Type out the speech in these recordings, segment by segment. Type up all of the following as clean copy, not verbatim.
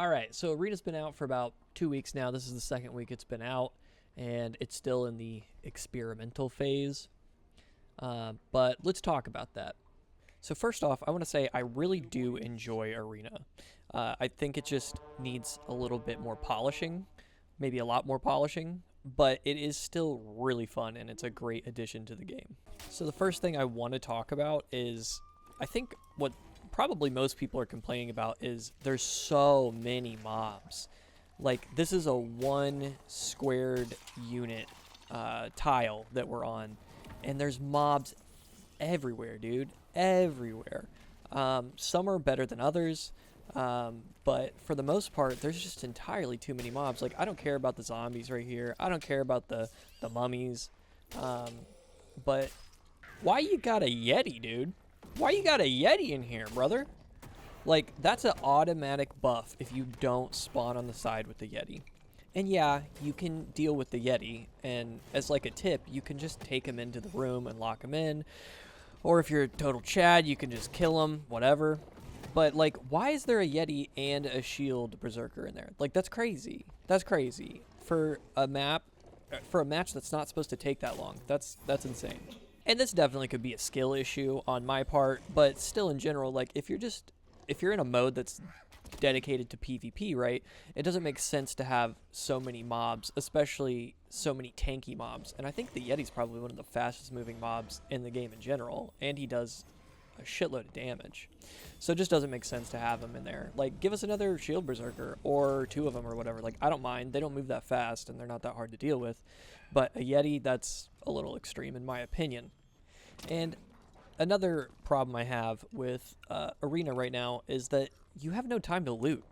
All right, so Arena's been out for about 2 weeks now. This is the second week it's been out, and it's still in the experimental phase. But let's talk about that. So first off, I want to say I really do enjoy Arena. I think it just needs a little bit more polishing, maybe a lot more polishing, but it is still really fun and it's a great addition to the game. So the first thing I want to talk about is I think what probably most people are complaining about is there's so many mobs. Like, this is a one squared unit tile that we're on, and there's mobs everywhere, dude. Everywhere. Some are better than others, but for the most part, there's just entirely too many mobs. Like, I don't care about the zombies right here. I don't care about the mummies. But why you got a Yeti, dude? Why you got a Yeti in here, brother? Like, that's an automatic buff if you don't spawn on the side with the Yeti. And yeah, you can deal with the Yeti, and as like a tip, you can just take him into the room and lock him in. Or if you're a total Chad, you can just kill him, whatever. But, like, why is there a Yeti and a shield berserker in there? Like, that's crazy. That's crazy. For a match that's not supposed to take that long. That's insane. And this definitely could be a skill issue on my part, but still in general, like, if you're in a mode that's dedicated to PvP, right, it doesn't make sense to have so many mobs, especially so many tanky mobs. And I think the Yeti's probably one of the fastest moving mobs in the game in general, and he does a shitload of damage. So it just doesn't make sense to have him in there. Like, give us another shield berserker, or two of them, or whatever. Like, I don't mind. They don't move that fast, and they're not that hard to deal with. But a Yeti, that's a little extreme in my opinion. And another problem I have with Arena right now is that you have no time to loot.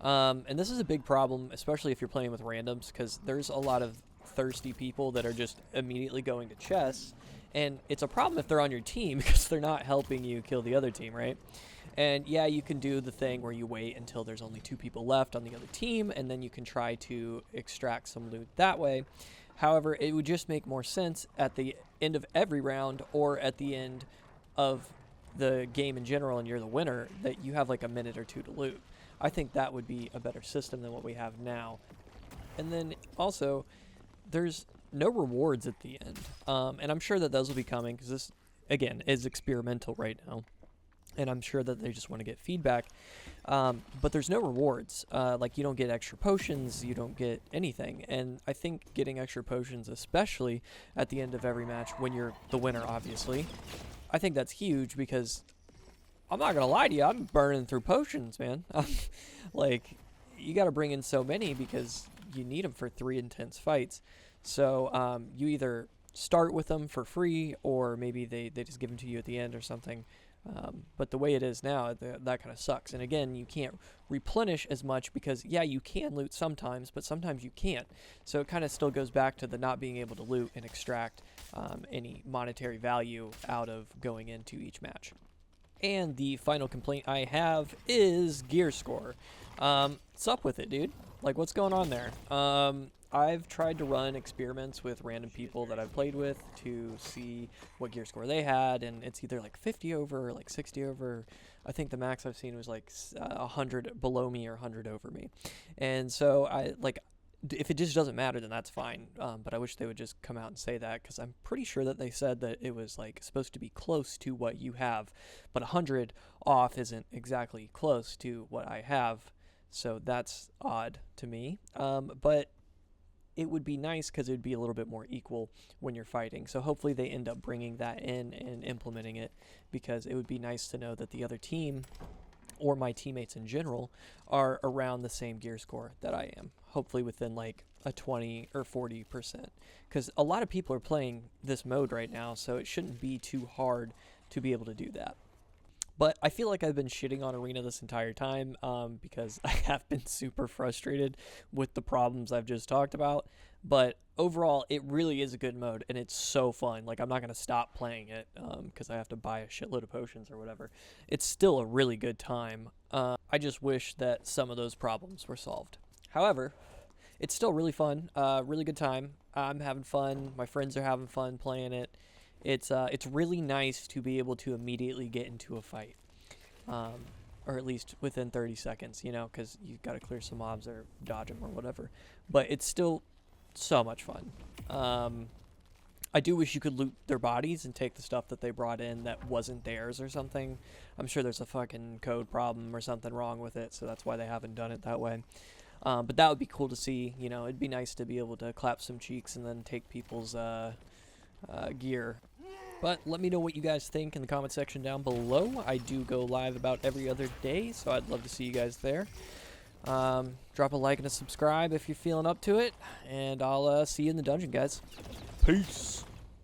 And this is a big problem, especially if you're playing with randoms, because there's a lot of thirsty people that are just immediately going to chests. And it's a problem if they're on your team because they're not helping you kill the other team, right? And yeah, you can do the thing where you wait until there's only 2 people left on the other team, and then you can try to extract some loot that way. However, it would just make more sense at the end of every round or at the end of the game in general and you're the winner that you have like a minute or two to loot. I think that would be a better system than what we have now. And then also, there's no rewards at the end. And I'm sure that those will be coming because this, again, is experimental right now. And I'm sure that they just want to get feedback. But there's no rewards. Like, you don't get extra potions, you don't get anything. And I think getting extra potions, especially at the end of every match when you're the winner, obviously, I think that's huge because I'm not going to lie to you, I'm burning through potions, man. Like, you got to bring in so many because you need them for 3 intense fights. So you either start with them for free or maybe they just give them to you at the end or something. But the way it is now, that kind of sucks. And again, you can't replenish as much because, yeah, you can loot sometimes, but sometimes you can't. So it kind of still goes back to the not being able to loot and extract any monetary value out of going into each match. And the final complaint I have is gear score. What's up with it, dude? Like, what's going on there? I've tried to run experiments with random people that I've played with to see what gear score they had, and it's either like 50 over or like 60 over. I think the max I've seen was like 100 below me or 100 over me. And so if it just doesn't matter, then that's fine. But I wish they would just come out and say that, because I'm pretty sure that they said that it was like supposed to be close to what you have, but 100 off isn't exactly close to what I have. So that's odd to me. But it would be nice because it would be a little bit more equal when you're fighting. So hopefully they end up bringing that in and implementing it, because it would be nice to know that the other team or my teammates in general are around the same gear score that I am, hopefully within like a 20 or 40%, because a lot of people are playing this mode right now, so it shouldn't be too hard to be able to do that. But I feel like I've been shitting on Arena this entire time because I have been super frustrated with the problems I've just talked about. But overall, it really is a good mode, and it's so fun. Like, I'm not going to stop playing it because I have to buy a shitload of potions or whatever. It's still a really good time. I just wish that some of those problems were solved. However, it's still really fun, really good time. I'm having fun. My friends are having fun playing it. It's really nice to be able to immediately get into a fight. or at least within 30 seconds, you know, because you've got to clear some mobs or dodge them or whatever. But it's still so much fun. I do wish you could loot their bodies and take the stuff that they brought in that wasn't theirs or something. I'm sure there's a fucking code problem or something wrong with it, so that's why they haven't done it that way. But that would be cool to see. You know, it'd be nice to be able to clap some cheeks and then take people's gear. But let me know what you guys think in the comment section down below. I do go live about every other day, so I'd love to see you guys there. Drop a like and a subscribe if you're feeling up to it, and I'll see you in the dungeon, guys. Peace.